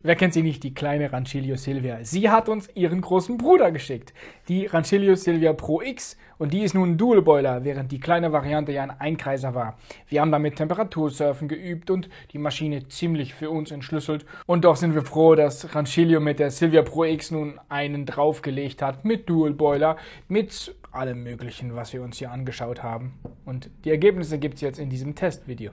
Wer kennt sie nicht, die kleine Rancilio Silvia? Sie hat uns ihren großen Bruder geschickt, die Rancilio Silvia Pro X, und die ist nun ein Dual Boiler, während die kleine Variante ja ein Einkreiser war. Wir haben damit Temperatursurfen geübt und die Maschine ziemlich für uns entschlüsselt. Und doch sind wir froh, dass Rancilio mit der Silvia Pro X nun einen draufgelegt hat mit Dual Boiler, mit allem Möglichen, was wir uns hier angeschaut haben. Und die Ergebnisse gibt es jetzt in diesem Testvideo.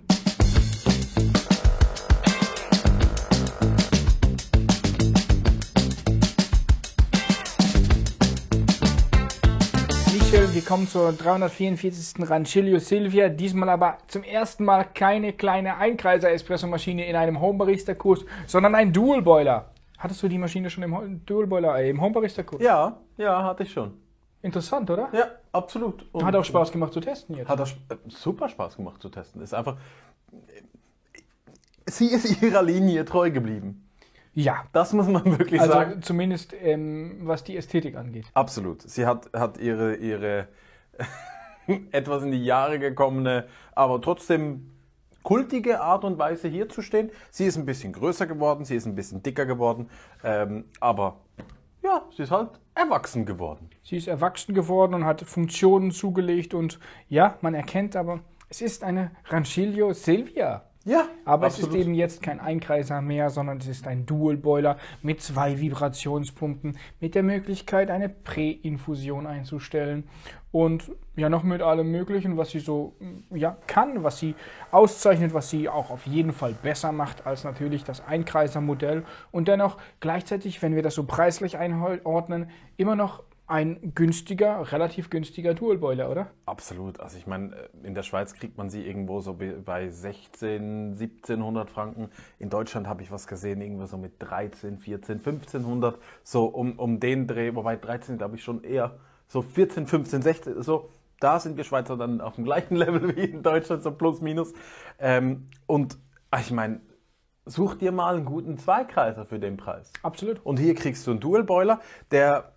Wir kommen zur 344. Rancilio Silvia, diesmal aber zum ersten Mal keine kleine Einkreiser-Espresso-Maschine in einem Homebarista-Kurs, sondern ein Dual-Boiler. Hattest du die Maschine schon im Dual-Boiler, im Homebarista-Kurs? Ja, hatte ich schon. Interessant, oder? Ja, absolut. Und hat auch Spaß gemacht zu testen jetzt. Hat auch super Spaß gemacht zu testen. Ist einfach, sie ist ihrer Linie treu geblieben. Ja. Das muss man wirklich sagen. Also zumindest was die Ästhetik angeht. Absolut. Sie hat ihre etwas in die Jahre gekommene, aber trotzdem kultige Art und Weise hier zu stehen. Sie ist ein bisschen größer geworden, sie ist ein bisschen dicker geworden, aber ja, sie ist halt erwachsen geworden. Sie ist erwachsen geworden und hat Funktionen zugelegt und ja, man erkennt aber, es ist eine Rancilio Silvia. Ja, aber absolut. Es ist eben jetzt kein Einkreiser mehr, sondern es ist ein Dual-Boiler mit 2 Vibrationspumpen, mit der Möglichkeit, eine Präinfusion einzustellen und ja noch mit allem Möglichen, was sie so kann, was sie auszeichnet, was sie auch auf jeden Fall besser macht als natürlich das Einkreiser-Modell und dennoch gleichzeitig, wenn wir das so preislich einordnen, immer noch ein relativ günstiger Dual-Boiler, oder? Absolut. Also ich meine, in der Schweiz kriegt man sie irgendwo so bei 1700 Franken. In Deutschland habe ich was gesehen, irgendwo so mit 13, 14, 1500. So um den Dreh, wobei 13 glaube ich schon eher so 14, 15, 16, so. Da sind wir Schweizer dann auf dem gleichen Level wie in Deutschland, so plus minus. Und ich meine, such dir mal einen guten Zweikreiser für den Preis. Absolut. Und hier kriegst du einen Dual-Boiler, der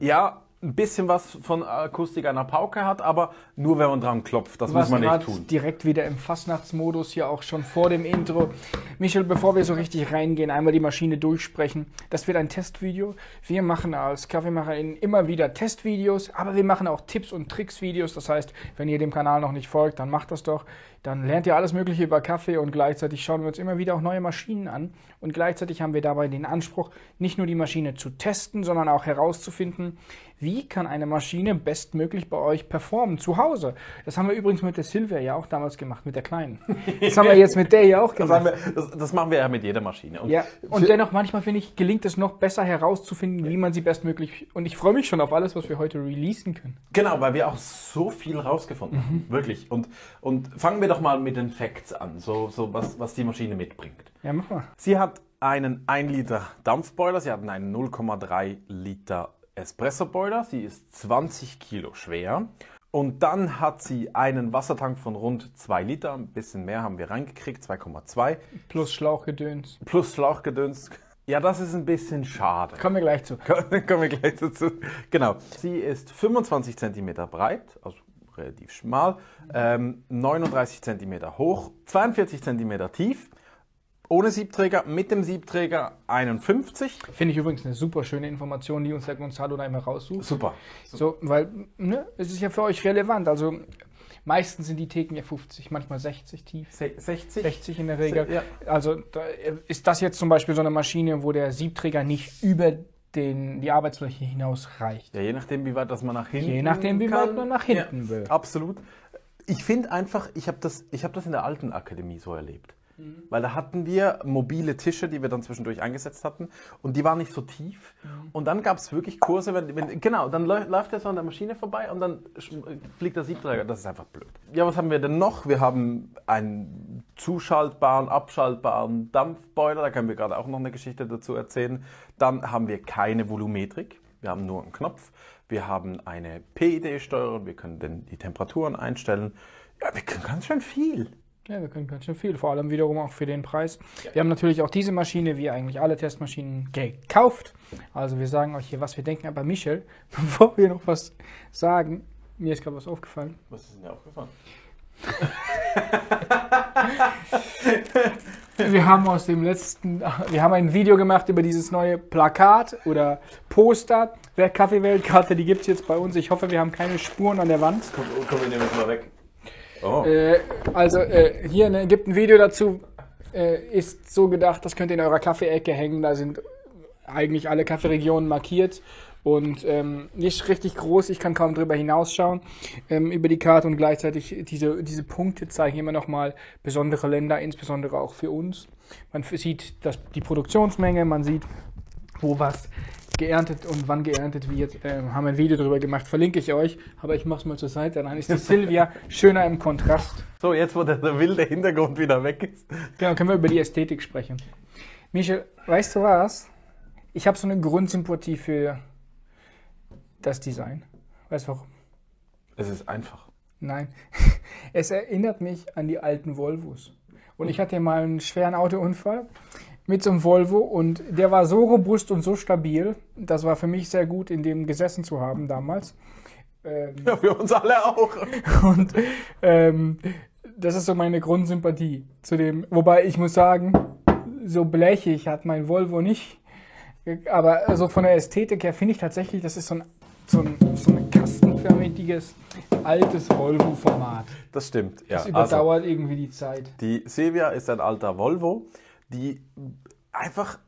ja ein bisschen was von Akustik einer Pauke hat, aber nur wenn man dran klopft. Das muss man nicht tun. Direkt wieder im Fastnachtsmodus, hier auch schon vor dem Intro. Michel, bevor wir so richtig reingehen, einmal die Maschine durchsprechen. Das wird ein Testvideo. Wir machen als KaffeemacherInnen immer wieder Testvideos, aber wir machen auch Tipps- und Tricks-Videos. Das heißt, wenn ihr dem Kanal noch nicht folgt, dann macht das doch. Dann lernt ihr alles Mögliche über Kaffee und gleichzeitig schauen wir uns immer wieder auch neue Maschinen an. Und gleichzeitig haben wir dabei den Anspruch, nicht nur die Maschine zu testen, sondern auch herauszufinden, wie kann eine Maschine bestmöglich bei euch performen zu Hause. Das haben wir übrigens mit der Silvia ja auch damals gemacht, mit der kleinen. Das haben wir jetzt mit der ja auch gemacht. Das machen wir ja mit jeder Maschine. Und dennoch, manchmal finde ich, gelingt es noch besser herauszufinden, wie man sie bestmöglich... Und ich freue mich schon auf alles, was wir heute releasen können. Genau, weil wir auch so viel rausgefunden haben. Wirklich. Und fangen wir doch mal mit den Facts an, so was die Maschine mitbringt. Ja, mach mal. Sie hat einen 1 Liter Dampfboiler, sie hat einen 0,3 Liter Espresso-Boiler, sie ist 20 Kilo schwer. Und dann hat sie einen Wassertank von rund 2 Liter, ein bisschen mehr haben wir reingekriegt, 2,2. Plus Schlauchgedöns. Plus Schlauchgedöns. Ja, das ist ein bisschen schade. Kommen wir gleich zu. Kommen wir gleich dazu. Genau. Sie ist 25 cm breit, also relativ schmal, 39 cm hoch, 42 cm tief. Ohne Siebträger, mit dem Siebträger 51. Finde ich übrigens eine super schöne Information, die uns der Gonzalo da immer raussucht. Super. So, weil, es ist ja für euch relevant. Also meistens sind die Theken ja 50, manchmal 60 tief. 60? 60 in der Regel. Ja. Also da ist das jetzt zum Beispiel so eine Maschine, wo der Siebträger nicht über die Arbeitsfläche hinaus reicht. Ja, je nachdem, wie weit das man nach hinten Je nachdem, wie weit man nach hinten will. Absolut. Ich finde einfach, ich hab das in der alten Akademie so erlebt. Weil da hatten wir mobile Tische, die wir dann zwischendurch eingesetzt hatten und die waren nicht so tief. Und dann gab es wirklich Kurse, dann läuft der so an der Maschine vorbei und dann fliegt der Siebträger. Das ist einfach blöd. Ja, was haben wir denn noch? Wir haben einen zuschaltbaren, abschaltbaren Dampfboiler. Da können wir gerade auch noch eine Geschichte dazu erzählen. Dann haben wir keine Volumetrik. Wir haben nur einen Knopf. Wir haben eine PID-Steuerung. Wir können die Temperaturen einstellen. Ja, wir können ganz schön viel. Ja, wir können ganz schön viel, vor allem wiederum auch für den Preis. Wir haben natürlich auch diese Maschine, wie eigentlich alle Testmaschinen, gekauft. Also wir sagen euch hier, was wir denken. Aber Michel, bevor wir noch was sagen, mir ist gerade was aufgefallen. Was ist denn dir aufgefallen? Wir haben ein Video gemacht über dieses neue Plakat oder Poster der Kaffeeweltkarte, die gibt es jetzt bei uns. Ich hoffe, wir haben keine Spuren an der Wand. Komm, wir nehmen es mal weg. Oh. Hier gibt ein Video dazu, ist so gedacht, das könnt ihr in eurer Kaffeeecke hängen, da sind eigentlich alle Kaffeeregionen markiert. Und nicht richtig groß, ich kann kaum drüber hinausschauen über die Karte und gleichzeitig diese Punkte zeigen immer nochmal besondere Länder, insbesondere auch für uns. Man sieht die Produktionsmenge, man sieht, wo was geerntet und wann geerntet wird. Haben ein Video darüber gemacht, verlinke ich euch, aber ich mache es mal zur Seite, dann ist die Silvia schöner im Kontrast. So, jetzt wo der wilde Hintergrund wieder weg ist. Genau, können wir über die Ästhetik sprechen. Michel, weißt du was? Ich habe so eine Grundsympathie für das Design. Weißt du warum? Es ist einfach. Nein. Es erinnert mich an die alten Volvos. Und ich hatte mal einen schweren Autounfall mit so einem Volvo und der war so robust und so stabil. Das war für mich sehr gut, in dem gesessen zu haben damals. Ja, für uns alle auch. Und das ist so meine Grundsympathie zu dem. Wobei ich muss sagen, so blechig hat mein Volvo nicht. Aber so von der Ästhetik her finde ich tatsächlich, das ist so ein kastenförmiges, altes Volvo-Format. Das stimmt, ja. Das überdauert irgendwie die Zeit. Die Silvia ist ein alter Volvo, die einfach,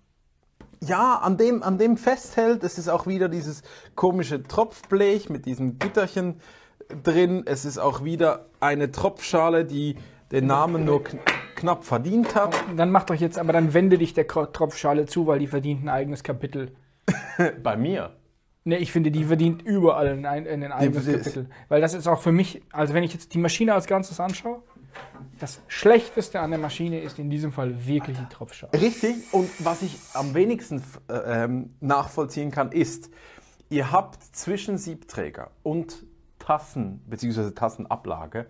ja, an dem festhält. Es ist auch wieder dieses komische Tropfblech mit diesem Gitterchen drin. Es ist auch wieder eine Tropfschale, die den Namen nur knapp verdient hat. Dann dann wende dich der Tropfschale zu, weil die verdient ein eigenes Kapitel. Bei mir? Ne, ich finde, die verdient überall ein eigenes Kapitel. Weil das ist auch für mich, also wenn ich jetzt die Maschine als Ganzes anschaue, das Schlechteste an der Maschine ist in diesem Fall wirklich die Tropfschale. Richtig, und was ich am wenigsten nachvollziehen kann, ist, ihr habt zwischen Siebträger und Tassen bzw. Tassenablage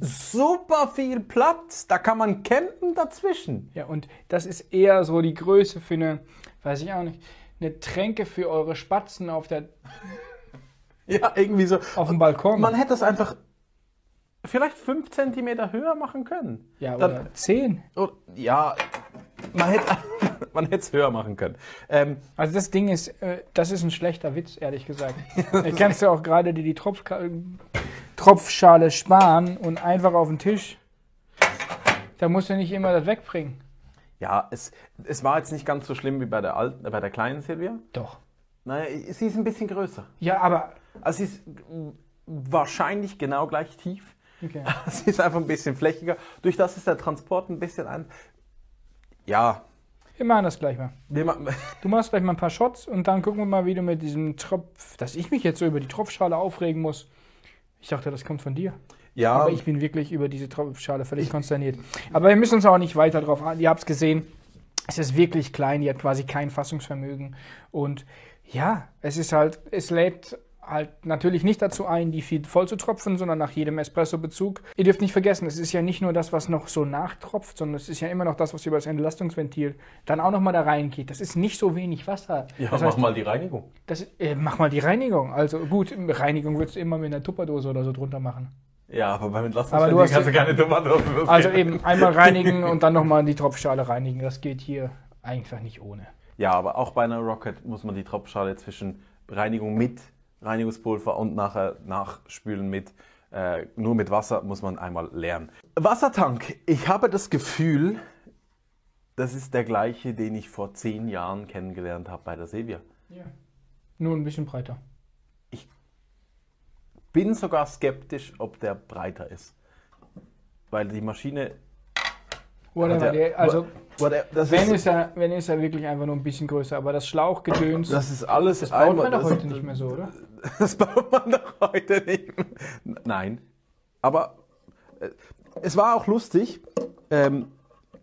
super viel Platz, da kann man campen dazwischen. Ja, und das ist eher so die Größe für eine, weiß ich auch nicht, eine Tränke für eure Spatzen auf ja, irgendwie so. Auf dem Balkon. Man hätte das einfach vielleicht 5 cm höher machen können. Ja, oder dann, 10. Ja, man hätte es höher machen können. Also das Ding ist, das ist ein schlechter Witz, ehrlich gesagt. Kannst du auch gerade die Tropfschale sparen und einfach auf den Tisch. Da musst du nicht immer das wegbringen. Ja, es war jetzt nicht ganz so schlimm wie bei der kleinen Silvia. Doch. Naja, sie ist ein bisschen größer. Ja, aber... Also sie ist wahrscheinlich genau gleich tief. Okay. Sie ist einfach ein bisschen flächiger. Durch das ist der Transport ein bisschen Ja. Wir machen das gleich mal. Du machst gleich mal ein paar Shots und dann gucken wir mal, wie du mit diesem dass ich mich jetzt so über die Tropfschale aufregen muss. Ich dachte, das kommt von dir. Ja. Aber ich bin wirklich über diese Tropfschale völlig konsterniert. Aber wir müssen uns auch nicht weiter drauf an. Ihr habt es gesehen, es ist wirklich klein, die hat quasi kein Fassungsvermögen. Und ja, es lädt halt natürlich nicht dazu ein, die viel voll zu tropfen, sondern nach jedem Espresso-Bezug. Ihr dürft nicht vergessen, es ist ja nicht nur das, was noch so nachtropft, sondern es ist ja immer noch das, was über das Entlastungsventil dann auch nochmal da reingeht. Das ist nicht so wenig Wasser. Ja, das heißt, mach mal die Reinigung. Mach mal die Reinigung. Also gut, Reinigung würdest du immer mit einer Tupperdose oder so drunter machen. Ja, aber beim Entlastungsventil kannst du keine Tupperdose. Also eben einmal reinigen und dann nochmal die Tropfschale reinigen. Das geht hier einfach nicht ohne. Ja, aber auch bei einer Rocket muss man die Tropfschale zwischen Reinigung mit Reinigungspulver und nachher nachspülen nur mit Wasser muss man einmal leeren. Wassertank. Ich habe das Gefühl, das ist der gleiche, den ich vor 10 Jahren kennengelernt habe bei der Silvia. Ja. Nur ein bisschen breiter. Ich bin sogar skeptisch, ob der breiter ist. Weil die Maschine... Wenn ist er wirklich einfach nur ein bisschen größer, aber das Schlauchgedöns, das ist alles das baut man doch heute nicht mehr so, oder? Das baut man doch heute nicht mehr. Nein, aber es war auch lustig,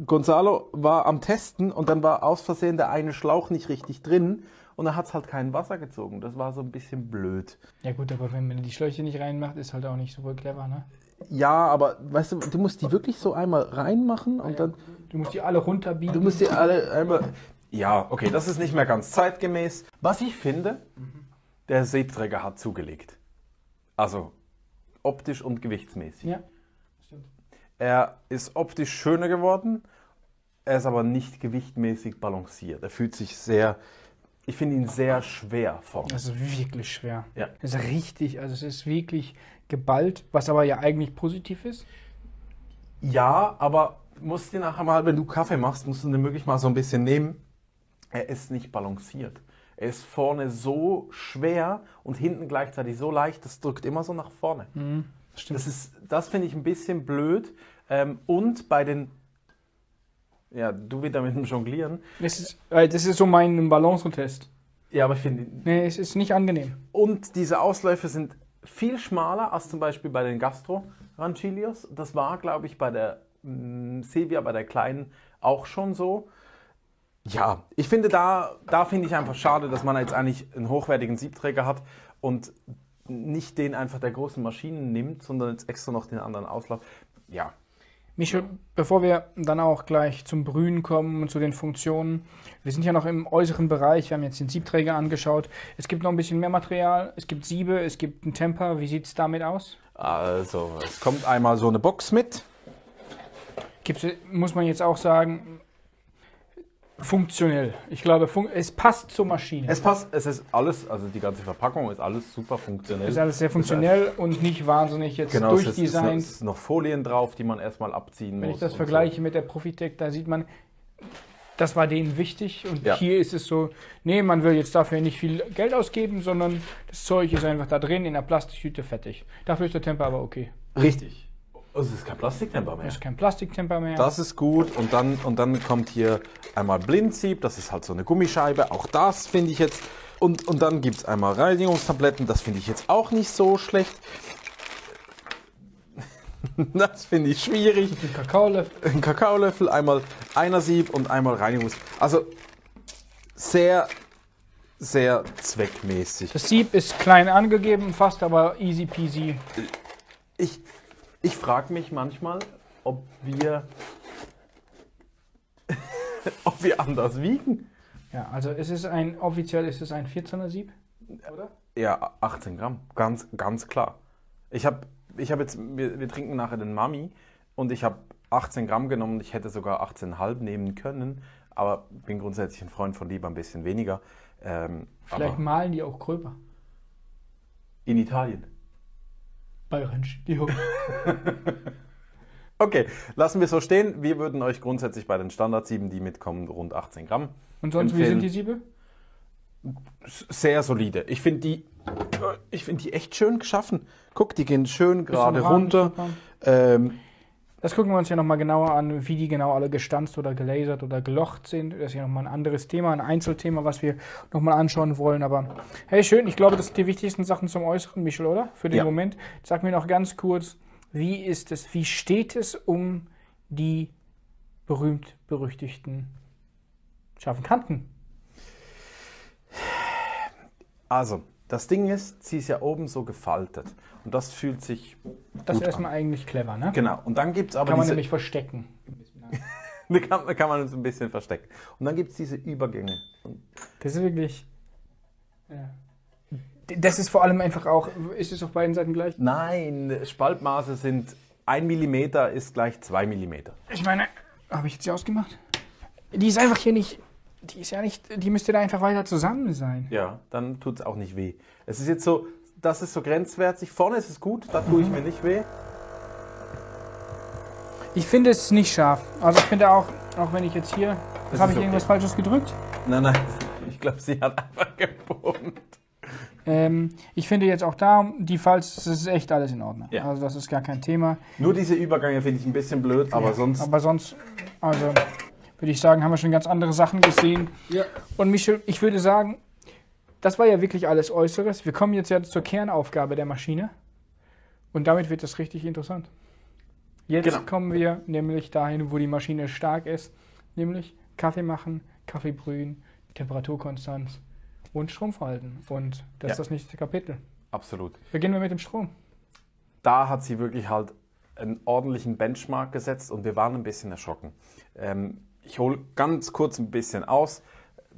Gonzalo war am Testen und dann war aus Versehen der eine Schlauch nicht richtig drin und er hat es halt kein Wasser gezogen, das war so ein bisschen blöd. Ja gut, aber wenn man die Schläuche nicht reinmacht, ist halt auch nicht super clever, ne? Ja, aber weißt du musst die wirklich so einmal reinmachen und dann... Du musst die alle runterbiegen. Du musst die alle einmal... Ja, okay, das ist nicht mehr ganz zeitgemäß. Was ich finde, der Siebträger hat zugelegt. Also optisch und gewichtsmäßig. Ja, stimmt. Er ist optisch schöner geworden. Er ist aber nicht gewichtmäßig balanciert. Er fühlt sich ich finde ihn sehr schwer vorne. Das ist wirklich schwer. Ja. Das ist richtig, also es ist wirklich geballt, was aber ja eigentlich positiv ist. Ja, aber musst dir nachher mal, wenn du Kaffee machst, musst du den wirklich mal so ein bisschen nehmen. Er ist nicht balanciert. Er ist vorne so schwer und hinten gleichzeitig so leicht, das drückt immer so nach vorne. Stimmt. Das finde ich ein bisschen blöd. Und bei den, ja, du wieder mit dem Jonglieren. Das ist so mein Balanceentest. Ja, aber ich finde, Nee, es ist nicht angenehm. und diese Ausläufe sind viel schmaler als zum Beispiel bei den Gastro Ranchilios. Das war, glaube ich, bei der Silvia, bei der Kleinen auch schon so. Ja, ich finde, da finde ich einfach schade, dass man jetzt eigentlich einen hochwertigen Siebträger hat und nicht den einfach der großen Maschinen nimmt, sondern jetzt extra noch den anderen Auslauf. Ja, Michel, bevor wir dann auch gleich zum Brühen kommen und zu den Funktionen, wir sind ja noch im äußeren Bereich, wir haben jetzt den Siebträger angeschaut. Es gibt noch ein bisschen mehr Material, es gibt Siebe, es gibt einen Temper. Wie sieht es damit aus? also es kommt einmal so eine Box mit. Muss man jetzt auch sagen, funktionell. Ich glaube, es passt zur Maschine. Es passt, es ist alles, also die ganze Verpackung ist alles super funktionell. Es ist alles sehr funktionell und nicht wahnsinnig jetzt Genau, durchdesignt. es ist noch Folien drauf, die man erstmal abziehen Wenn muss. ich das und vergleiche mit der Profitec, da sieht man, das war denen wichtig. Und Ja. hier ist es so, nee, man will jetzt dafür nicht viel Geld ausgeben, sondern das Zeug ist einfach da drin in der Plastiktüte fertig. Dafür ist der Temper aber okay. So. Richtig. Es ist kein Plastiktemper mehr. Es ist kein Plastiktemper mehr. Das ist gut. Und dann kommt hier einmal Blindsieb, das ist halt so eine Gummischeibe. Auch das finde ich jetzt. Und dann gibt es einmal Reinigungstabletten, das finde ich jetzt auch nicht so schlecht. Das finde ich schwierig. Ein Kakaolöffel. Ein Kakaolöffel, einmal Einersieb und einmal Reinigungs... Also sehr, sehr zweckmäßig. Das Sieb ist klein angegeben, fast aber easy peasy. Ich frage mich manchmal, ob wir anders wiegen. Ja, also offiziell ist es ein 14er Sieb, oder? Ja, 18 Gramm, ganz klar. Wir trinken nachher den Mami und ich habe 18 Gramm genommen. Ich hätte sogar 18,5 nehmen können, aber bin grundsätzlich ein Freund von lieber ein bisschen weniger. Vielleicht Aber malen die auch gröber. in Italien. Bei Ranchillo. Okay, lassen wir so stehen. Wir würden euch grundsätzlich bei den Standardsieben, die mitkommen, rund 18 Gramm Und sonst, wie sind die Siebe? Sehr solide. Ich finde die echt schön geschaffen. Guck, die gehen schön gerade runter. Das gucken wir uns ja nochmal genauer an, wie die genau alle gestanzt oder gelasert oder gelocht sind. Das ist ja nochmal ein anderes Thema, ein Einzelthema, was wir nochmal anschauen wollen. Aber hey, schön, ich glaube, das sind die wichtigsten Sachen zum Äußeren, Michel, oder? Für den Ja. Moment. Sag mir noch ganz kurz, wie steht es um die berühmt-berüchtigten scharfen Kanten? Also, das Ding ist, sie ist ja oben so gefaltet. Und das fühlt sich Das ist gut erstmal eigentlich clever, ne? Genau. Und dann gibt es aber Kann man diese... nämlich verstecken. Da kann man es ein bisschen verstecken. Und dann gibt es diese Übergänge. Und Das ist wirklich... Ja. Das ist vor allem einfach auch... Ist es auf beiden Seiten gleich? nein, Spaltmaße sind 1 mm ist gleich 2 mm. Ich meine, habe ich jetzt die ausgemacht? Die ist einfach hier nicht... Die ist ja nicht... Die müsste da einfach weiter zusammen sein. Ja, dann tut es auch nicht weh. Es ist jetzt so, das ist so grenzwertig. Vorne ist es gut, da tue ich mir nicht weh. Ich finde es nicht scharf. Also ich finde auch wenn ich jetzt hier... Das Habe ist ich irgendwas okay. Falsches gedrückt? Nein, ich glaube, sie hat einfach gepumpt. Ich finde jetzt auch da, die Falls, das ist echt alles in Ordnung. Ja. Also das ist gar kein Thema. Nur diese Übergänge finde ich ein bisschen blöd, aber Ja, sonst... Aber sonst, also würde ich sagen, haben wir schon ganz andere Sachen gesehen. Ja. Und Michel, ich würde sagen, das war ja wirklich alles Äußeres. Wir kommen jetzt ja zur Kernaufgabe der Maschine. Und damit wird es richtig interessant. Jetzt Genau. kommen wir nämlich dahin, wo die Maschine stark ist. Nämlich Kaffee machen, Kaffee brühen, Temperaturkonstanz und Strom verhalten. Und das ist das nächste Kapitel. Absolut. Beginnen wir mit dem Strom. Da hat sie wirklich halt einen ordentlichen Benchmark gesetzt und wir waren ein bisschen erschrocken. Ich hole ganz kurz ein bisschen aus.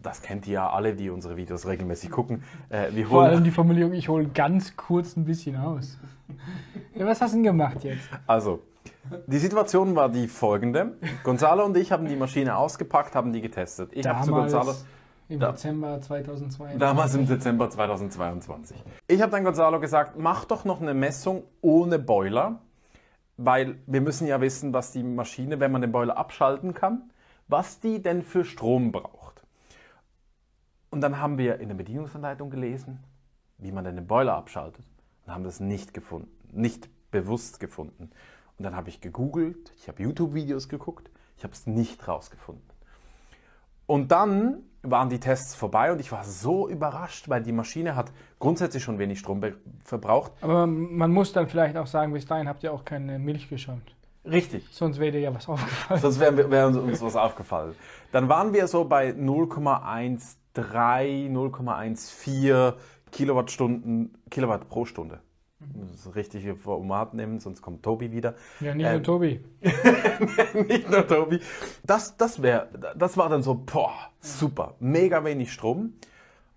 Das kennt ihr ja alle, die unsere Videos regelmäßig gucken. Wir Vor allem holen, die Formulierung, ich hole ganz kurz ein bisschen aus. Ja, was hast du denn gemacht jetzt? also, Die Situation war die folgende. Gonzalo und ich haben die Maschine ausgepackt, haben die getestet. Ich habe zu Gonzalo... Im Dezember 2022. Damals im Dezember 2022. Ich habe dann Gonzalo gesagt, mach doch noch eine Messung ohne Boiler, weil wir müssen ja wissen, was die Maschine, wenn man den Boiler abschalten kann, was die denn für Strom braucht. Und dann haben wir in der Bedienungsanleitung gelesen, wie man denn den Boiler abschaltet und haben das nicht gefunden, nicht bewusst gefunden. Und dann habe ich gegoogelt, ich habe YouTube-Videos geguckt, ich habe es nicht rausgefunden. Und dann waren die Tests vorbei und ich war so überrascht, weil die Maschine hat grundsätzlich schon wenig Strom verbraucht. Aber man muss dann vielleicht auch sagen, bis dahin habt ihr auch keine Milch geschäumt. Richtig. Sonst wäre dir ja was aufgefallen. Sonst wäre uns was aufgefallen. Dann waren wir so bei 0,13, 0,14 Kilowatt pro Stunde. Das richtige Format nehmen, sonst kommt Tobi wieder. Ja, nicht nur Tobi. Nicht nur Tobi. Das war dann so, boah, super, mega wenig Strom.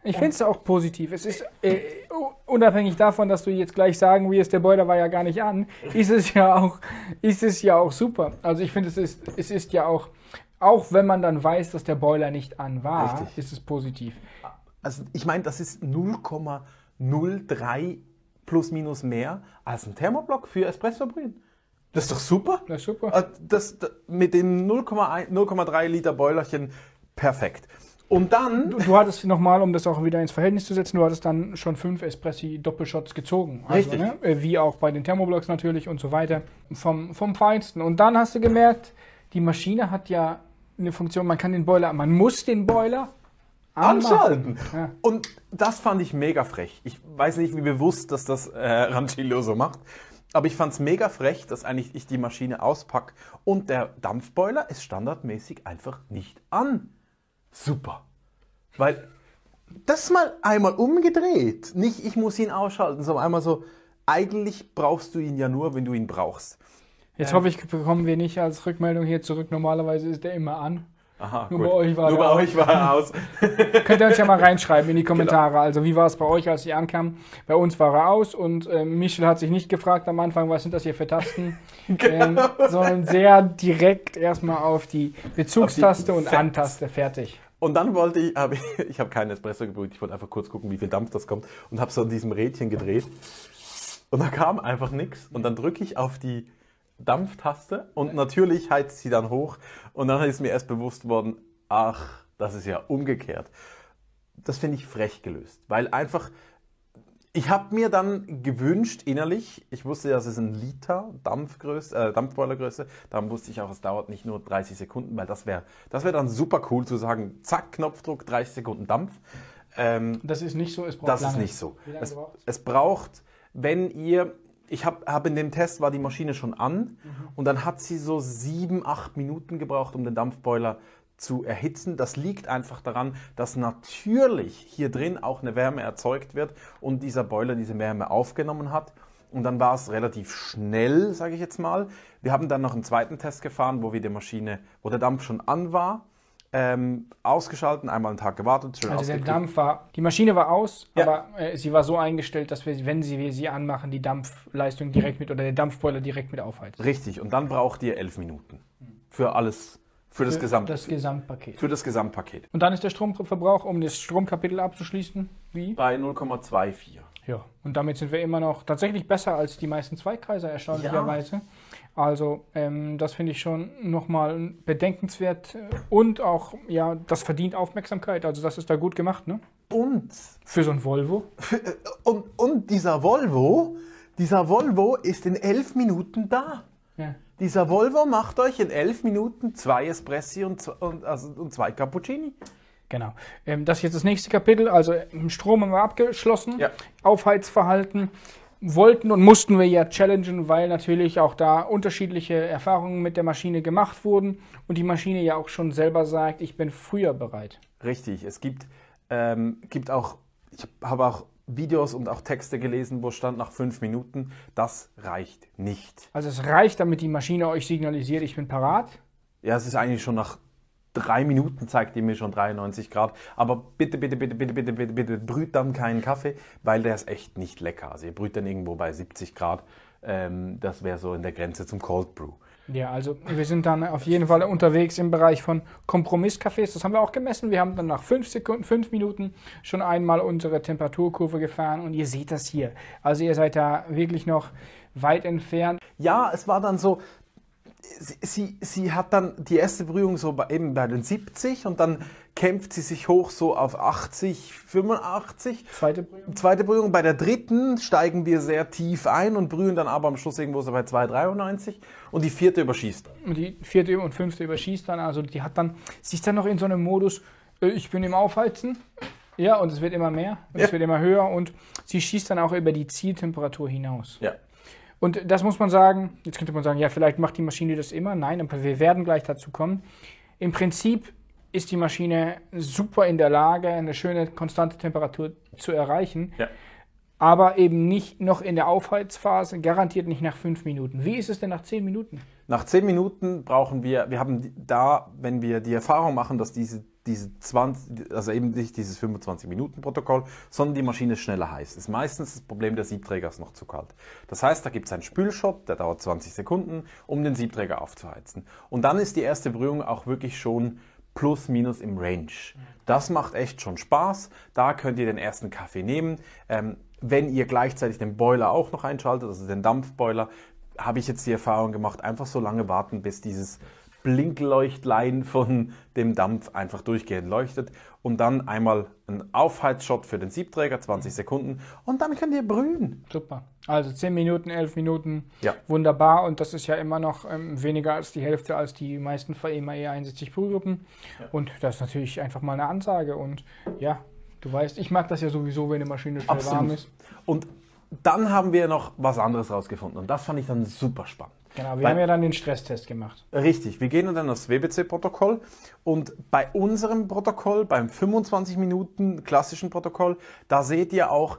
Ich finde es auch positiv. Es ist unabhängig davon, dass du jetzt gleich sagen wirst, der Boiler war ja gar nicht an, ist es ja auch super. Also ich finde, es ist ja auch wenn man dann weiß, dass der Boiler nicht an war, Richtig. ist es positiv. Also ich meine, das ist 0,03 plus minus mehr als ein Thermoblock für Espresso-Brühen. Das ist doch super. Das ist super. Mit dem 0,3 Liter Boilerchen perfekt. Und dann... Du hattest nochmal, um das auch wieder ins Verhältnis zu setzen, du hattest dann schon 5 Espressi-Doppelshots gezogen. Also, Richtig. Ne, wie auch bei den Thermoblocks natürlich und so weiter. Vom Feinsten. Und dann hast du gemerkt, die Maschine hat ja eine Funktion, man muss den Boiler anschalten. Ja. Und das fand ich mega frech. Ich weiß nicht, wie bewusst dass das Rancilio so macht, aber ich fand es mega frech, dass eigentlich ich die Maschine auspacke und der Dampfboiler ist standardmäßig einfach nicht an. Super. Weil das mal einmal umgedreht. Nicht, ich muss ihn ausschalten, sondern einmal so, eigentlich brauchst du ihn ja nur, wenn du ihn brauchst. Jetzt hoffe ich, bekommen wir nicht als Rückmeldung hier zurück. Normalerweise ist der immer an. Aha, Nur gut. bei euch war Nur er bei aus. euch war er aus. Könnt ihr uns ja mal reinschreiben in die Kommentare. Also wie war es bei euch, als ihr ankam? Bei uns war er aus und Michel hat sich nicht gefragt am Anfang, was sind das hier für Tasten, sondern sehr direkt erstmal auf die Bezugstaste und An-Taste, fertig. Und dann ich habe keinen Espresso gebrüht, ich wollte einfach kurz gucken, wie viel Dampf das kommt und habe so an diesem Rädchen gedreht und da kam einfach nichts und dann drücke ich auf die Dampftaste und natürlich heizt sie dann hoch und dann ist mir erst bewusst worden, ach, das ist ja umgekehrt. Das finde ich frech gelöst, weil einfach, ich habe mir dann gewünscht innerlich, ich wusste, das ist ein Liter Dampfboilergröße, darum wusste ich auch, es dauert nicht nur 30 Sekunden, weil das wär dann super cool zu sagen, zack, Knopfdruck, 30 Sekunden Dampf. Das ist nicht so, es braucht Das lange. ist nicht so. Wie lange braucht es? Es braucht, wenn ihr... Ich hab in dem Test war die Maschine schon an und dann hat sie so 7-8 Minuten gebraucht, um den Dampfboiler zu erhitzen. Das liegt einfach daran, dass natürlich hier drin auch eine Wärme erzeugt wird und dieser Boiler diese Wärme aufgenommen hat. Und dann war es relativ schnell, sage ich jetzt mal. Wir haben dann noch einen zweiten Test gefahren, wo der Dampf schon an war. Ausgeschalten, einmal einen Tag gewartet. Schön Also ausgekriegt. die Maschine war aus, Ja. aber sie war so eingestellt, dass wir, wenn wir sie anmachen, die Dampfleistung direkt mit oder der Dampfboiler direkt mit aufheizt. Richtig, und dann braucht ihr 11 Minuten für alles, für das Gesamtpaket. Für das Gesamtpaket. Und dann ist der Stromverbrauch, um das Stromkapitel abzuschließen, wie? Bei 0,24. Ja. Und damit sind wir immer noch tatsächlich besser als die meisten Zweitkreiser, erstaunlicherweise. Also das finde ich schon nochmal bedenkenswert und auch, ja, das verdient Aufmerksamkeit. Also das ist da gut gemacht, ne? Und, Für so ein Volvo. und dieser Volvo ist in 11 Minuten da. Ja. Dieser Volvo macht euch in 11 Minuten 2 Espressi und 2 Cappuccini. Genau. Das ist jetzt das nächste Kapitel. Also Strom haben wir abgeschlossen. Ja. Aufheizverhalten wollten und mussten wir ja challengen, weil natürlich auch da unterschiedliche Erfahrungen mit der Maschine gemacht wurden und die Maschine ja auch schon selber sagt, ich bin früher bereit. Richtig, es gibt auch, ich habe auch Videos und auch Texte gelesen, wo stand nach 5 Minuten, das reicht nicht. Also es reicht, damit die Maschine euch signalisiert, ich bin parat. Ja, es ist eigentlich schon nach 3 Minuten zeigt ihr mir schon 93 Grad. Aber bitte brüht dann keinen Kaffee, weil der ist echt nicht lecker. Also ihr brüht dann irgendwo bei 70 Grad. Das wäre so in der Grenze zum Cold Brew. Ja, also wir sind dann auf jeden Fall unterwegs im Bereich von Kompromisskaffees. Das haben wir auch gemessen. Wir haben dann nach 5 Minuten schon einmal unsere Temperaturkurve gefahren und ihr seht das hier. Also ihr seid da wirklich noch weit entfernt. Ja, es war dann so, sie hat dann die erste Brühung so eben bei den 70 und dann kämpft sie sich hoch so auf 80, 85. Zweite Brühung. Bei der dritten steigen wir sehr tief ein und brühen dann aber am Schluss irgendwo so bei 2,93 und die vierte überschießt. Und die vierte und fünfte überschießt dann, also sie ist dann noch in so einem Modus, ich bin im Aufheizen. Ja, und es wird immer mehr und es wird immer höher und sie schießt dann auch über die Zieltemperatur hinaus. Ja. Und das muss man sagen, jetzt könnte man sagen, ja, vielleicht macht die Maschine das immer. Nein, aber wir werden gleich dazu kommen. Im Prinzip ist die Maschine super in der Lage, eine schöne, konstante Temperatur zu erreichen, aber eben nicht noch in der Aufheizphase, garantiert nicht nach 5 Minuten. Wie ist es denn nach 10 Minuten? Nach 10 Minuten brauchen wir haben da, wenn wir die Erfahrung machen, dass diese 20, also eben nicht dieses 25-Minuten-Protokoll, sondern die Maschine schneller heiß. Ist meistens das Problem, der Siebträger ist noch zu kalt. Das heißt, da gibt es einen Spülshot, der dauert 20 Sekunden, um den Siebträger aufzuheizen. Und dann ist die erste Brühung auch wirklich schon plus minus im Range. Das macht echt schon Spaß. Da könnt ihr den ersten Kaffee nehmen. Wenn ihr gleichzeitig den Boiler auch noch einschaltet, also den Dampfboiler, habe ich jetzt die Erfahrung gemacht, einfach so lange warten, bis dieses Blinkleuchtlein von dem Dampf einfach durchgehend leuchtet und dann einmal ein Aufheizshot für den Siebträger, 20 Sekunden und dann könnt ihr brühen. Super. Also 10 Minuten, 11 Minuten, ja. Wunderbar und das ist ja immer noch weniger als die Hälfte als die meisten VEMA E61 Brühgruppen und das ist natürlich einfach mal eine Ansage und ja, du weißt, ich mag das ja sowieso, wenn eine Maschine schnell warm ist. Und dann haben wir noch was anderes rausgefunden und das fand ich dann super spannend. Genau, wir haben ja dann den Stresstest gemacht. Richtig, wir gehen dann aufs WBC-Protokoll und bei unserem Protokoll, beim 25 Minuten klassischen Protokoll, da seht ihr auch,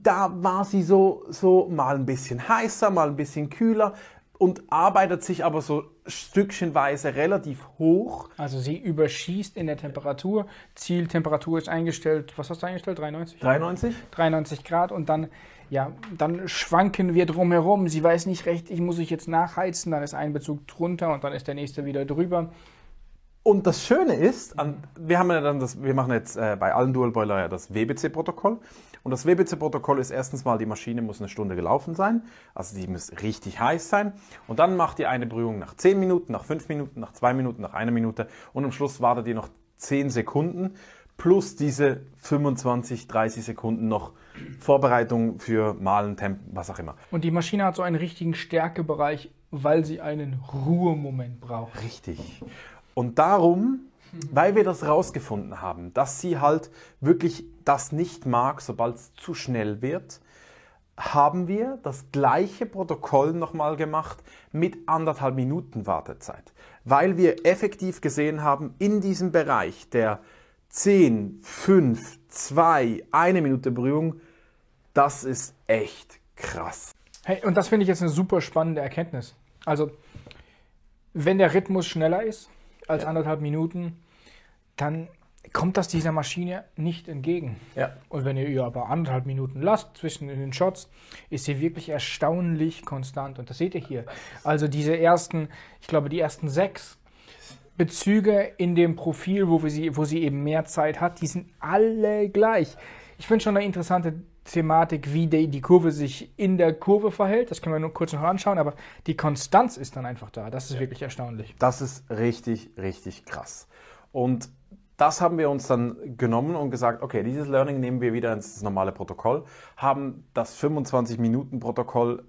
da war sie so mal ein bisschen heißer, mal ein bisschen kühler und arbeitet sich aber so stückchenweise relativ hoch. Also sie überschießt in der Temperatur, Zieltemperatur ist eingestellt, was hast du eingestellt, 93? 93 Grad und dann schwanken wir drumherum. Sie weiß nicht recht, ich muss jetzt nachheizen, dann ist ein Bezug drunter und dann ist der nächste wieder drüber. Und das Schöne ist, wir machen jetzt bei allen Dual Boiler ja das WBC-Protokoll. Und das WBC-Protokoll ist erstens mal, die Maschine muss eine Stunde gelaufen sein, also die muss richtig heiß sein. Und dann macht ihr eine Brühung nach 10 Minuten, nach 5 Minuten, nach 2 Minuten, nach 1 Minute und am Schluss wartet ihr noch 10 Sekunden plus diese 25, 30 Sekunden noch Vorbereitung für Mahlen, Temp, was auch immer. Und die Maschine hat so einen richtigen Stärkebereich, weil sie einen Ruhemoment braucht. Richtig. Und darum, weil wir das rausgefunden haben, dass sie halt wirklich das nicht mag, sobald es zu schnell wird, haben wir das gleiche Protokoll nochmal gemacht mit 1,5 Minuten Wartezeit. Weil wir effektiv gesehen haben, in diesem Bereich der 10, 5, 2, 1 Minute Brühung, das ist echt krass. Hey, und das finde ich jetzt eine super spannende Erkenntnis. Also, wenn der Rhythmus schneller ist als 1,5 Minuten, dann kommt das dieser Maschine nicht entgegen. Ja. Und wenn ihr aber 1,5 Minuten lasst zwischen den Shots, ist sie wirklich erstaunlich konstant. Und das seht ihr hier. Also die ersten 6 Bezüge in dem Profil, wo sie eben mehr Zeit hat, die sind alle gleich. Ich finde schon eine interessante Thematik, wie die Kurve sich in der Kurve verhält. Das können wir nur kurz noch anschauen, aber die Konstanz ist dann einfach da. Das ist wirklich erstaunlich. Das ist richtig, richtig krass. Und das haben wir uns dann genommen und gesagt, okay, dieses Learning nehmen wir wieder ins normale Protokoll, haben das 25-Minuten-Protokoll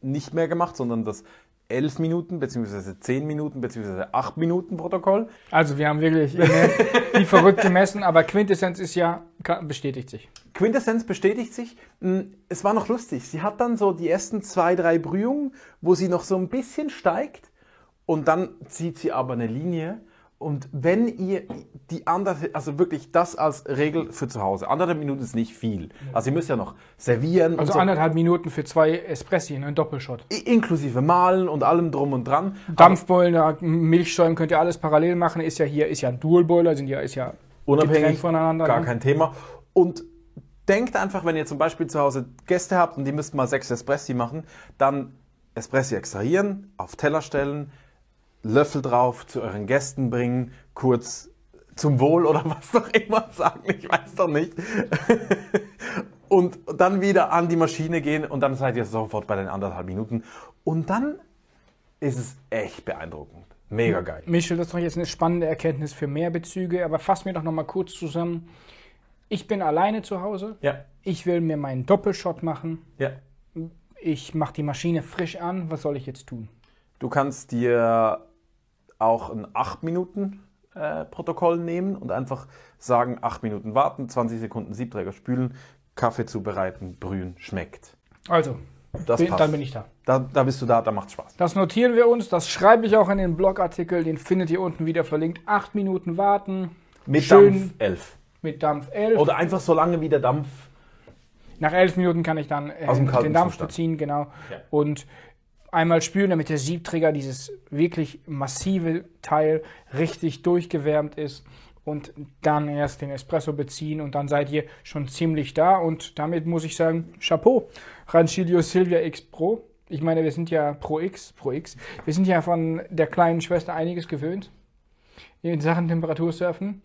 nicht mehr gemacht, sondern das 11 Minuten, beziehungsweise 10 Minuten, beziehungsweise 8 Minuten Protokoll. Also wir haben wirklich wie verrückt gemessen, aber Quintessenz ist bestätigt sich. Quintessenz bestätigt sich. Es war noch lustig. Sie hat dann so die ersten 2, 3 Brühungen, wo sie noch so ein bisschen steigt und dann zieht sie aber eine Linie. Und wenn ihr also wirklich das als Regel für zu Hause, 1,5 Minuten ist nicht viel. Also ihr müsst ja noch servieren. Also 1,5 Minuten für 2 Espressi, ein Doppelshot. Inklusive Mahlen und allem drum und dran. Dampfboiler, Milchschäumen könnt ihr alles parallel machen. Ist ja ein Dual Boiler, ist ja unabhängig voneinander. Gar kein Thema. Und denkt einfach, wenn ihr zum Beispiel zu Hause Gäste habt und die müsst mal 6 Espressi machen, dann Espresso extrahieren, auf Teller stellen, Löffel drauf, zu euren Gästen bringen, kurz zum Wohl oder was auch immer sagen, ich weiß doch nicht. Und dann wieder an die Maschine gehen und dann seid ihr sofort bei den 1,5 Minuten. Und dann ist es echt beeindruckend. Mega geil. Michel, das ist doch jetzt eine spannende Erkenntnis für mehr Bezüge, aber fass mir doch noch mal kurz zusammen. Ich bin alleine zu Hause. Ja. Ich will mir meinen Doppelshot machen. Ja. Ich mache die Maschine frisch an. Was soll ich jetzt tun? Du kannst dir auch ein 8 Minuten Protokoll nehmen und einfach sagen, 8 Minuten warten, 20 Sekunden Siebträger spülen, Kaffee zubereiten, brühen, schmeckt. Also, Das passt. dann bin ich da. Da bist du da macht's Spaß. Das notieren wir uns, das schreibe ich auch in den Blogartikel, den findet ihr unten wieder verlinkt. 8 Minuten warten. Mit schön Dampf 11. Mit Dampf 11. Oder einfach so lange wie der Dampf. Nach 11 Minuten kann ich dann Aus dem kalten den Dampf Zustand. beziehen, genau. Ja. Und einmal spülen, damit der Siebträger, dieses wirklich massive Teil, richtig durchgewärmt ist. Und dann erst den Espresso beziehen und dann seid ihr schon ziemlich da. Und damit muss ich sagen, Chapeau, Rancilio Silvia X Pro. Ich meine, wir sind ja Pro X. Wir sind ja von der kleinen Schwester einiges gewöhnt in Sachen Temperatursurfen.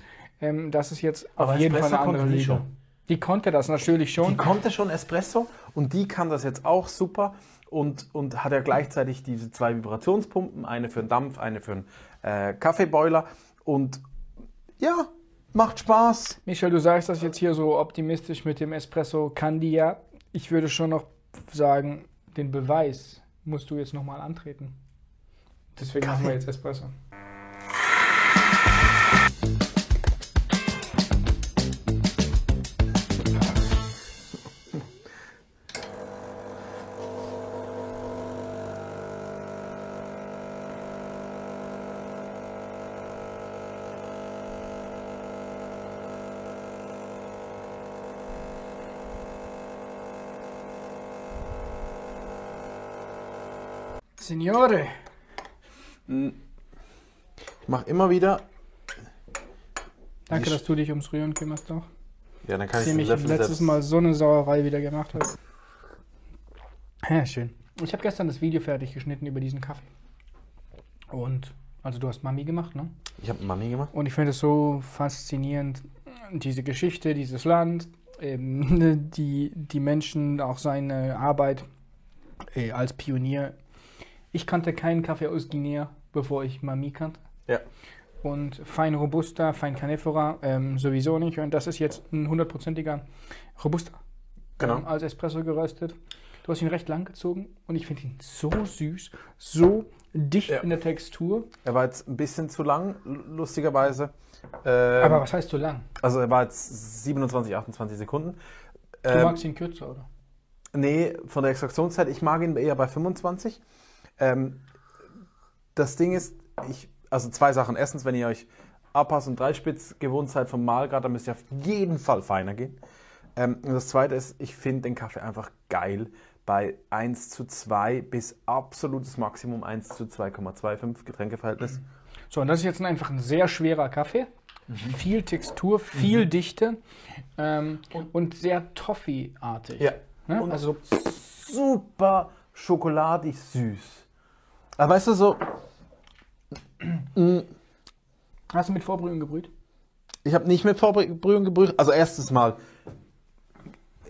Das ist jetzt Aber auf jeden Fall Espresso eine andere konnte die Liga. schon. Die konnte das natürlich schon. Die konnte schon Espresso und die kann das jetzt auch super und hat ja gleichzeitig diese 2 Vibrationspumpen, eine für den Dampf, eine für den Kaffeeboiler und ja, macht Spaß. Michel, du sagst das jetzt hier so optimistisch mit dem Espresso Candia. Ich würde schon noch sagen, den Beweis musst du jetzt nochmal antreten. Deswegen machen wir jetzt Espresso. Signore, Ich mache immer wieder. danke, dass du dich ums Rühren kümmerst auch. Ja, dann kann ich Nachdem den ich Löffel letztes selbst. Mal so eine Sauerei wieder gemacht habe. Ja, schön. Ich habe gestern das Video fertig geschnitten über diesen Kaffee. Und, also du hast Mami gemacht, ne? Ich habe Mami gemacht. Und ich finde es so faszinierend, diese Geschichte, dieses Land, die Menschen, auch seine Arbeit als Pionier. Ich kannte keinen Kaffee aus Guinea, bevor ich Mami kannte. Ja. Und fein Robusta, fein Canephora sowieso nicht. Und das ist jetzt ein 100%iger Robusta. Genau. Als Espresso geröstet. Du hast ihn recht lang gezogen und ich finde ihn so süß, so dicht in der Textur. Er war jetzt ein bisschen zu lang, lustigerweise. Aber was heißt so lang? Also er war jetzt 27, 28 Sekunden. Du magst ihn kürzer, oder? Nee, von der Extraktionszeit, ich mag ihn eher bei 25. Das Ding ist, also 2 Sachen. Erstens, wenn ihr euch Apas und Dreispitz gewohnt seid vom Mahlgrad, dann müsst ihr auf jeden Fall feiner gehen. Und das Zweite ist, ich finde den Kaffee einfach geil bei 1:2 bis absolutes Maximum 1:2,25 Getränkeverhältnis. So, und das ist jetzt einfach ein sehr schwerer Kaffee. Viel Textur, viel Dichte und sehr Toffee-artig. Ja. Ne? Und Also super schokoladig süß. Aber weißt du so, hast du mit Vorbrühen gebrüht? ich habe nicht mit Vorbrühen gebrüht. Also erstes Mal,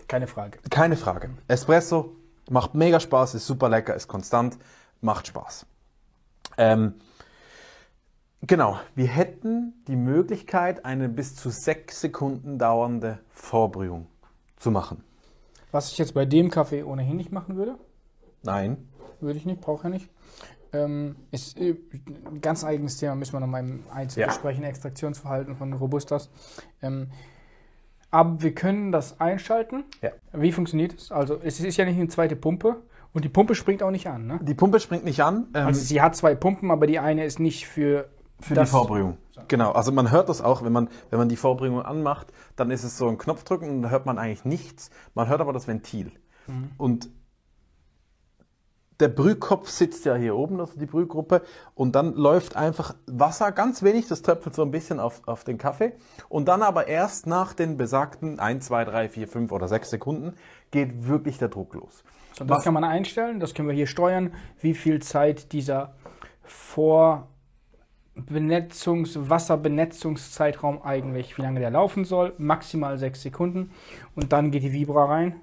Keine Frage. keine Frage. Espresso macht mega Spaß, ist super lecker, ist konstant, macht Spaß. Genau, wir hätten die Möglichkeit, eine bis zu 6 Sekunden dauernde Vorbrühung zu machen. Was ich jetzt bei dem Kaffee ohnehin nicht machen würde, Nein. würde ich nicht, brauche ich nicht. Ist ein ganz eigenes Thema, müssen wir noch mal im Einzelnen besprechen, Extraktionsverhalten von Robustas. Aber wir können das einschalten. Ja. Wie funktioniert es? Also es ist ja nicht eine zweite Pumpe und die Pumpe springt auch nicht an. Ne? Die Pumpe springt nicht an. Also sie hat 2 Pumpen, aber die eine ist nicht für Für das. die Vorbrühung. Genau, also man hört das auch, wenn man die Vorbrühung anmacht, dann ist es so ein Knopfdrücken und da hört man eigentlich nichts. Man hört aber das Ventil. Und der Brühkopf sitzt ja hier oben, also die Brühgruppe, und dann läuft einfach Wasser, ganz wenig, das tröpfelt so ein bisschen auf den Kaffee. Und dann aber erst nach den besagten 1, 2, 3, 4, 5 oder 6 Sekunden geht wirklich der Druck los. So, das kann man einstellen, das können wir hier steuern, wie viel Zeit dieser Wasserbenetzungszeitraum eigentlich, wie lange der laufen soll. Maximal 6 Sekunden. Und dann geht die Vibra rein.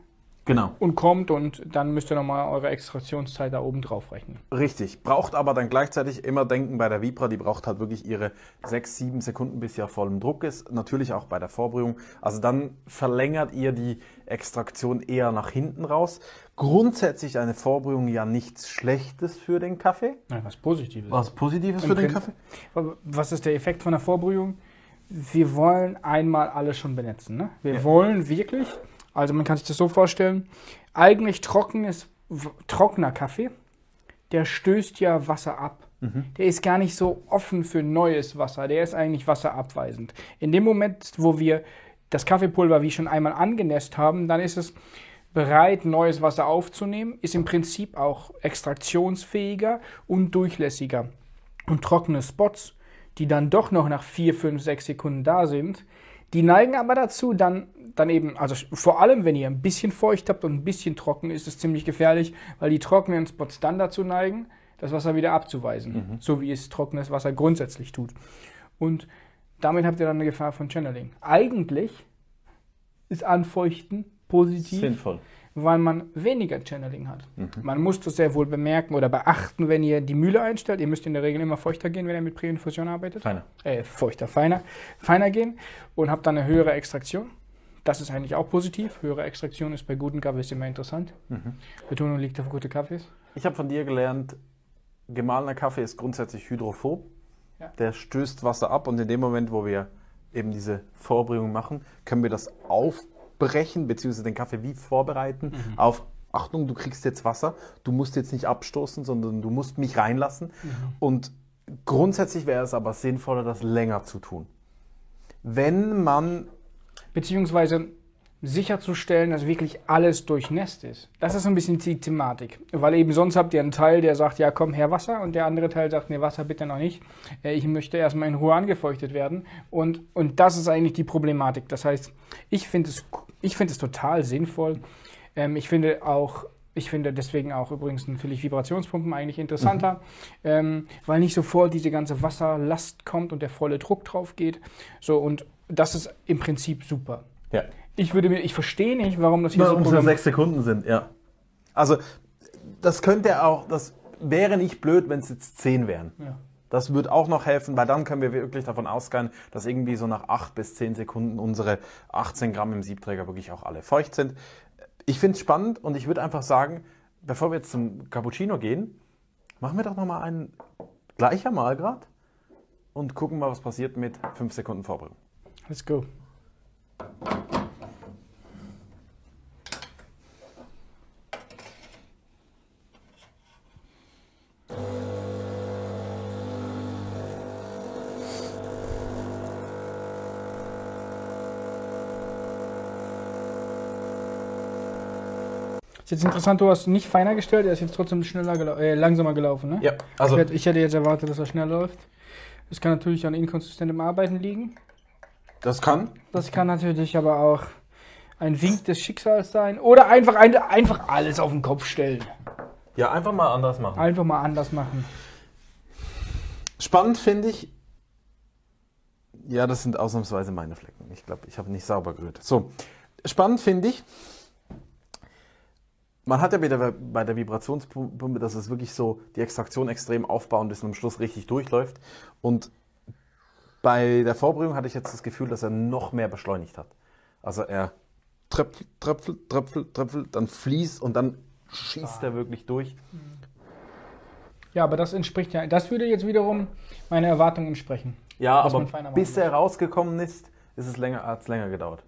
Genau. Und kommt und dann müsst ihr nochmal eure Extraktionszeit da oben drauf rechnen. Richtig. Braucht aber dann gleichzeitig immer denken bei der Vibra, die braucht halt wirklich ihre 6, 7 Sekunden, bis sie auf vollem Druck ist. Natürlich auch bei der Vorbrühung. Also dann verlängert ihr die Extraktion eher nach hinten raus. Grundsätzlich eine Vorbrühung ja nichts Schlechtes für den Kaffee. Ja, was Positives. Was Positives für den Kaffee? Was ist der Effekt von der Vorbrühung? Wir wollen einmal alles schon benetzen. Ne? Wir wollen wirklich... Also man kann sich das so vorstellen, eigentlich trockener Kaffee, der stößt ja Wasser ab. Der ist gar nicht so offen für neues Wasser, der ist eigentlich wasserabweisend. In dem Moment, wo wir das Kaffeepulver wie schon einmal angenässt haben, dann ist es bereit, neues Wasser aufzunehmen, ist im Prinzip auch extraktionsfähiger und durchlässiger. Und trockene Spots, die dann doch noch nach 4, 5, 6 Sekunden da sind, die neigen aber dazu, dann eben, also vor allem, wenn ihr ein bisschen feucht habt und ein bisschen trocken, ist es ziemlich gefährlich, weil die trockenen Spots dann dazu neigen, das Wasser wieder abzuweisen, so wie es trockenes Wasser grundsätzlich tut. Und damit habt ihr dann eine Gefahr von Channeling. Eigentlich ist Anfeuchten positiv, sinnvoll, weil man weniger Channeling hat. Man muss das sehr wohl bemerken oder beachten, wenn ihr die Mühle einstellt. Ihr müsst in der Regel immer feuchter gehen, wenn ihr mit Präinfusion arbeitet. Feiner gehen und habt dann eine höhere Extraktion. Das ist eigentlich auch positiv. Höhere Extraktion ist bei guten Kaffees immer interessant. Betonung liegt auf gute Kaffees. Ich habe von dir gelernt, gemahlener Kaffee ist grundsätzlich hydrophob. Ja. Der stößt Wasser ab und in dem Moment, wo wir eben diese Vorbrühung machen, können wir das aufbrechen, beziehungsweise den Kaffee wie vorbereiten auf, Achtung, du kriegst jetzt Wasser, du musst jetzt nicht abstoßen, sondern du musst mich reinlassen. Und grundsätzlich wäre es aber sinnvoller, das länger zu tun. Wenn man... Beziehungsweise sicherzustellen, dass wirklich alles durchnässt ist. Das ist so ein bisschen die Thematik. Weil eben sonst habt ihr einen Teil, der sagt, ja komm, her Wasser, und der andere Teil sagt, nee, Wasser bitte noch nicht. Ich möchte erstmal in Ruhe angefeuchtet werden. Und das ist eigentlich die Problematik. Das heißt, ich finde es total sinnvoll. Ich finde deswegen auch übrigens natürlich Vibrationspumpen eigentlich interessanter, weil nicht sofort diese ganze Wasserlast kommt und der volle Druck drauf geht. So, und das ist im Prinzip super. Ja. Ich verstehe nicht, warum das hier so nur 6 Sekunden sind, ja. Also, das wäre nicht blöd, wenn es jetzt 10 wären. Ja. Das würde auch noch helfen, weil dann können wir wirklich davon ausgehen, dass irgendwie so nach 8 bis 10 Sekunden unsere 18 Gramm im Siebträger wirklich auch alle feucht sind. Ich finde es spannend und ich würde einfach sagen, bevor wir jetzt zum Cappuccino gehen, machen wir doch nochmal einen gleicher Malgrad und gucken mal, was passiert mit 5 Sekunden Vorbrühung. Let's go. Ist jetzt interessant, du hast nicht feiner gestellt, er ist jetzt trotzdem langsamer gelaufen, ne? Ja, also ich hätte jetzt erwartet, dass er schnell läuft. Das kann natürlich an inkonsistentem Arbeiten liegen. Das kann natürlich aber auch ein Wink des Schicksals sein. Oder einfach alles auf den Kopf stellen. Ja, einfach mal anders machen. Spannend finde ich, ja, das sind ausnahmsweise meine Flecken. Ich glaube, ich habe nicht sauber gerührt. So, spannend finde ich, man hat ja wieder bei der Vibrationspumpe, dass es wirklich so die Extraktion extrem aufbauen, bis am Schluss richtig durchläuft. Und bei der Vorbrühung hatte ich jetzt das Gefühl, dass er noch mehr beschleunigt hat. Also er tröpfelt, dann fließt und dann schießt er wirklich durch. Ja, aber das würde jetzt wiederum meine Erwartungen entsprechen. Ja, aber bis er rausgekommen ist, hat es länger gedauert.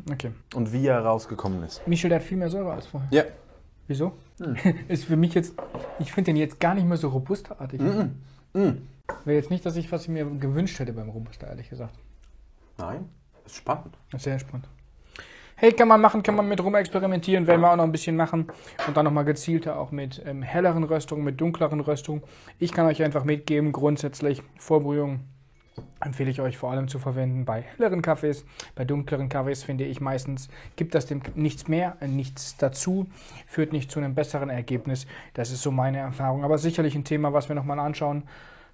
Okay. Und wie er rausgekommen ist. Michel, der hat viel mehr Säure als vorher. Ja. Wieso? Ist für mich jetzt, ich finde den jetzt gar nicht mehr so robusterartig. Wäre jetzt nicht, was ich mir gewünscht hätte beim Robuster, ehrlich gesagt. Nein, ist spannend. Das ist sehr spannend. Hey, kann man machen, kann man mit rum experimentieren, werden wir auch noch ein bisschen machen. Und dann nochmal gezielter auch mit helleren Röstungen, mit dunkleren Röstungen. Ich kann euch einfach mitgeben, grundsätzlich Vorbrühung empfehle ich euch vor allem zu verwenden bei helleren Kaffees. Bei dunkleren Kaffees finde ich meistens, gibt das dem nichts mehr, nichts dazu, führt nicht zu einem besseren Ergebnis. Das ist so meine Erfahrung. Aber sicherlich ein Thema, was wir nochmal anschauen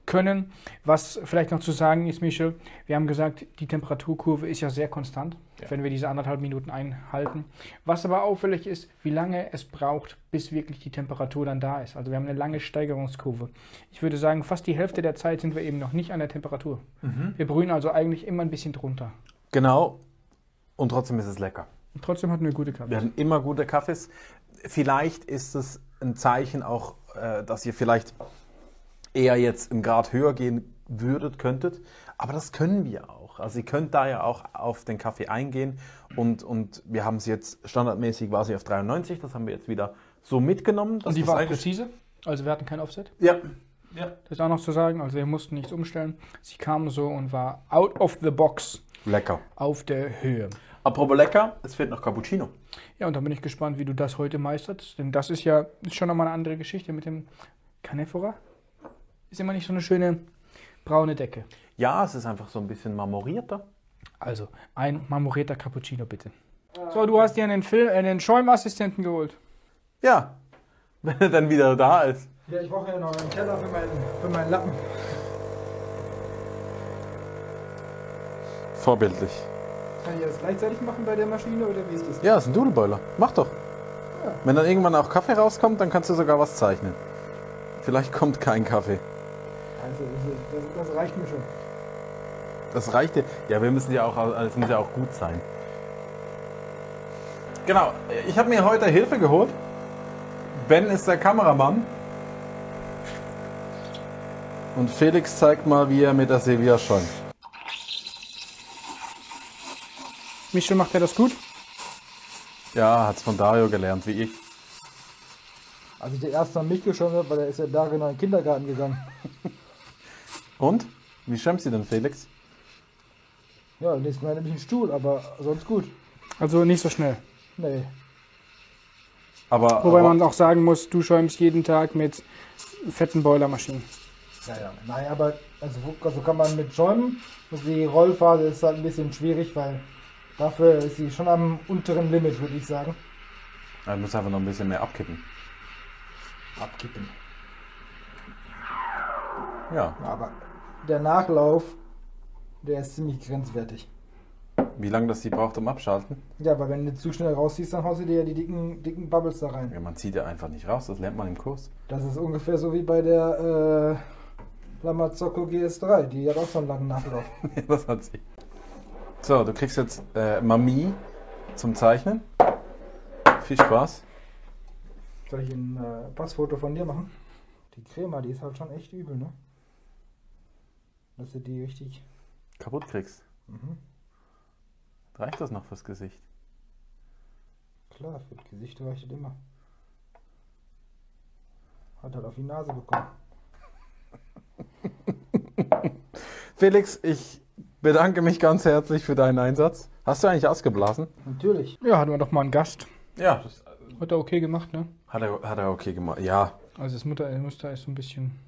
können. Was vielleicht noch zu sagen ist, Michel, wir haben gesagt, die Temperaturkurve ist ja sehr konstant, wenn wir diese 1,5 Minuten einhalten. Was aber auffällig ist, wie lange es braucht, bis wirklich die Temperatur dann da ist. Also wir haben eine lange Steigerungskurve. Ich würde sagen, fast die Hälfte der Zeit sind wir eben noch nicht an der Temperatur. Wir brühen also eigentlich immer ein bisschen drunter. Genau. Und trotzdem ist es lecker. Und trotzdem hatten wir gute Kaffees. Wir hatten immer gute Kaffees. Vielleicht ist es ein Zeichen auch, dass ihr vielleicht eher jetzt einen Grad höher gehen könntet. Aber das können wir auch. Also ihr könnt da ja auch auf den Kaffee eingehen. Und wir haben es jetzt standardmäßig quasi auf 93. Das haben wir jetzt wieder so mitgenommen. Und die war präzise? Also wir hatten kein Offset? Ja. Das ist auch noch zu sagen. Also wir mussten nichts umstellen. Sie kam so und war out of the box. Lecker. Auf der Höhe. Apropos lecker, es fehlt noch Cappuccino. Ja, und da bin ich gespannt, wie du das heute meisterst. Denn das ist ja schon nochmal eine andere Geschichte mit dem Canephora. Ist immer nicht so eine schöne braune Decke. Ja, es ist einfach so ein bisschen marmorierter. Also, ein marmorierter Cappuccino bitte. So, du hast dir einen Schäumassistenten geholt. Ja, wenn er dann wieder da ist. Ja, ich brauche ja noch einen Teller für meinen Lappen. Vorbildlich. Kann ich das gleichzeitig machen bei der Maschine oder wie ist das? Ja, ist ein Doodleboiler. Mach doch. Ja. Wenn dann irgendwann auch Kaffee rauskommt, dann kannst du sogar was zeichnen. Vielleicht kommt kein Kaffee. Also, das reicht mir schon. Das reicht dir. Ja, es muss ja auch gut sein. Genau, ich habe mir heute Hilfe geholt. Ben ist der Kameramann. Und Felix zeigt mal, wie er mit der Sevilla schäumt. Michel, macht er das gut? Ja, hat's von Dario gelernt, wie ich. Als ich der erste an mich geschäumt habe, weil der ist ja Dario noch in den Kindergarten gegangen. Und? Wie schäumst du denn, Felix? Ja, nächstes Mal nehme ich einen Stuhl, aber sonst gut. Also nicht so schnell. Nee. Wobei man auch sagen muss, du schäumst jeden Tag mit fetten Boilermaschinen. Ja. Nein, aber also kann man mit schäumen. Also die Rollphase ist halt ein bisschen schwierig, weil dafür ist sie schon am unteren Limit, würde ich sagen. Er muss einfach noch ein bisschen mehr abkippen. Abkippen. Ja. Aber der Nachlauf, der ist ziemlich grenzwertig. Wie lange das die braucht zum Abschalten? Ja, weil wenn du zu schnell rausziehst, dann haust du dir ja die dicken Bubbles da rein. Ja, man zieht ja einfach nicht raus, das lernt man im Kurs. Das ist ungefähr so wie bei der Lamazocco GS3, die hat auch so einen langen Nachlauf. Ja, das hat sie. So, du kriegst jetzt Mami zum Zeichnen. Viel Spaß. Soll ich ein Passfoto von dir machen? Die Crema, die ist halt schon echt übel, ne? Dass du die richtig... Kaputt kriegst. Mhm. Reicht das noch fürs Gesicht? Klar, für das Gesicht reicht das immer. Hat halt auf die Nase bekommen. Felix, ich bedanke mich ganz herzlich für deinen Einsatz. Hast du eigentlich ausgeblasen? Natürlich. Ja, hatten wir doch mal einen Gast. Ja. Das Hat er okay gemacht, ne? hat er okay gemacht. Ja. Also das Muster ist so ein bisschen...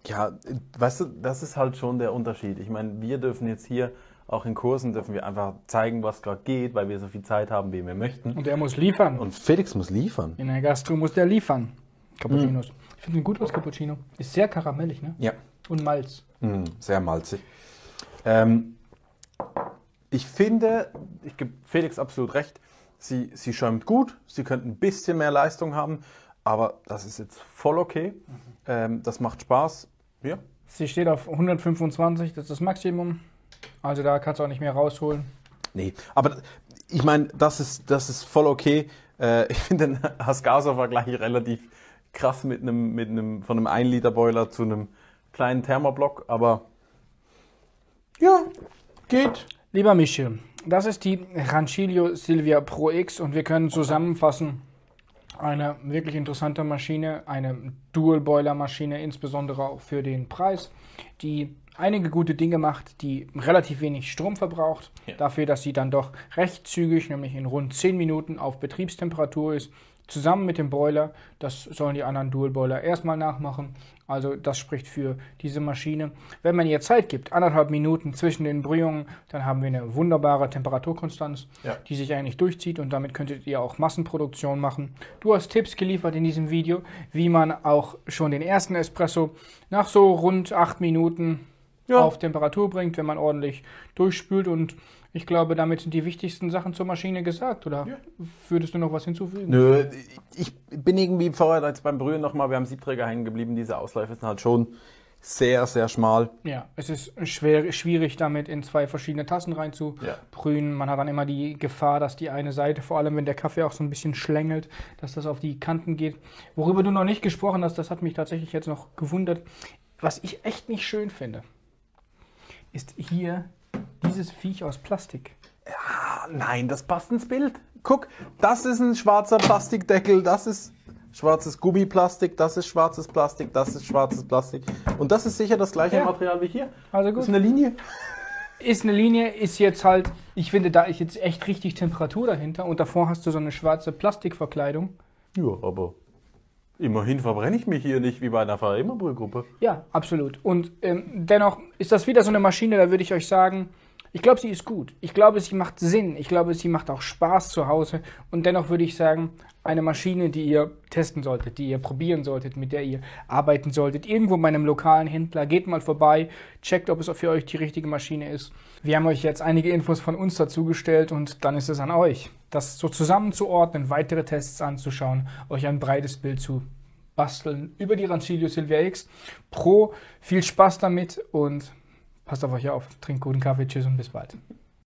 Ja, weißt du, das ist halt schon der Unterschied. Ich meine, wir dürfen jetzt hier, auch in Kursen, dürfen wir einfach zeigen, was gerade geht, weil wir so viel Zeit haben, wie wir möchten. Und er muss liefern. Und Felix muss liefern. In der Gastro muss der liefern. Cappuccinos. Ich finde ihn gut aus, Cappuccino. Ist sehr karamellig, ne? Ja. Und Malz. Sehr malzig. Ich finde, ich gebe Felix absolut recht, sie schäumt gut, sie könnte ein bisschen mehr Leistung haben, aber das ist jetzt voll okay. Das macht Spaß. Ja. Sie steht auf 125, das ist das Maximum. Also da kannst du auch nicht mehr rausholen. Nee, aber ich meine, das ist voll okay. Ich finde den Hasgaso-Vergleich relativ krass von einem 1-Liter-Boiler zu einem kleinen Thermoblock, aber ja, geht. Lieber Michel, das ist die Rancilio Silvia Pro X und wir können zusammenfassen, eine wirklich interessante Maschine, eine Dual-Boiler-Maschine, insbesondere auch für den Preis, die einige gute Dinge macht, die relativ wenig Strom verbraucht, dafür, dass sie dann doch recht zügig, nämlich in rund 10 Minuten auf Betriebstemperatur ist, zusammen mit dem Boiler. Das sollen die anderen Dual Boiler erstmal nachmachen. Also das spricht für diese Maschine. Wenn man ihr Zeit gibt, 1,5 Minuten zwischen den Brühungen, dann haben wir eine wunderbare Temperaturkonstanz, die sich eigentlich durchzieht und damit könntet ihr auch Massenproduktion machen. Du hast Tipps geliefert in diesem Video, wie man auch schon den ersten Espresso nach so rund 8 Minuten auf Temperatur bringt, wenn man ordentlich durchspült, und ich glaube, damit sind die wichtigsten Sachen zur Maschine gesagt, oder würdest du noch was hinzufügen? Nö, ich bin irgendwie vorher jetzt beim Brühen nochmal, wir haben Siebträger hängen geblieben, diese Ausläufe sind halt schon sehr, sehr schmal. Ja, es ist schwierig damit in 2 verschiedene Tassen reinzubrühen. Man hat dann immer die Gefahr, dass die eine Seite, vor allem wenn der Kaffee auch so ein bisschen schlängelt, dass das auf die Kanten geht. Worüber du noch nicht gesprochen hast, das hat mich tatsächlich jetzt noch gewundert. Was ich echt nicht schön finde, ist hier dieses Viech aus Plastik. Ah, nein, das passt ins Bild. Guck, das ist ein schwarzer Plastikdeckel, das ist schwarzes Gummiplastik, das ist schwarzes Plastik, das ist schwarzes Plastik. Und das ist sicher das gleiche Material wie hier. Also gut. Das ist eine Linie. Ist eine Linie, ist jetzt halt, ich finde, da ist jetzt echt richtig Temperatur dahinter und davor hast du so eine schwarze Plastikverkleidung. Ja, aber immerhin verbrenne ich mich hier nicht wie bei einer Farima-Brühgruppe. Ja, absolut. Und dennoch ist das wieder so eine Maschine, da würde ich euch sagen, ich glaube, sie ist gut. Ich glaube, sie macht Sinn. Ich glaube, sie macht auch Spaß zu Hause. Und dennoch würde ich sagen, eine Maschine, die ihr testen solltet, die ihr probieren solltet, mit der ihr arbeiten solltet, irgendwo bei einem lokalen Händler, geht mal vorbei, checkt, ob es für euch die richtige Maschine ist. Wir haben euch jetzt einige Infos von uns dazugestellt und dann ist es an euch, das so zusammenzuordnen, weitere Tests anzuschauen, euch ein breites Bild zu basteln über die Rancilio Silvia X Pro. Viel Spaß damit und passt auf euch auf. Trinkt guten Kaffee. Tschüss und bis bald.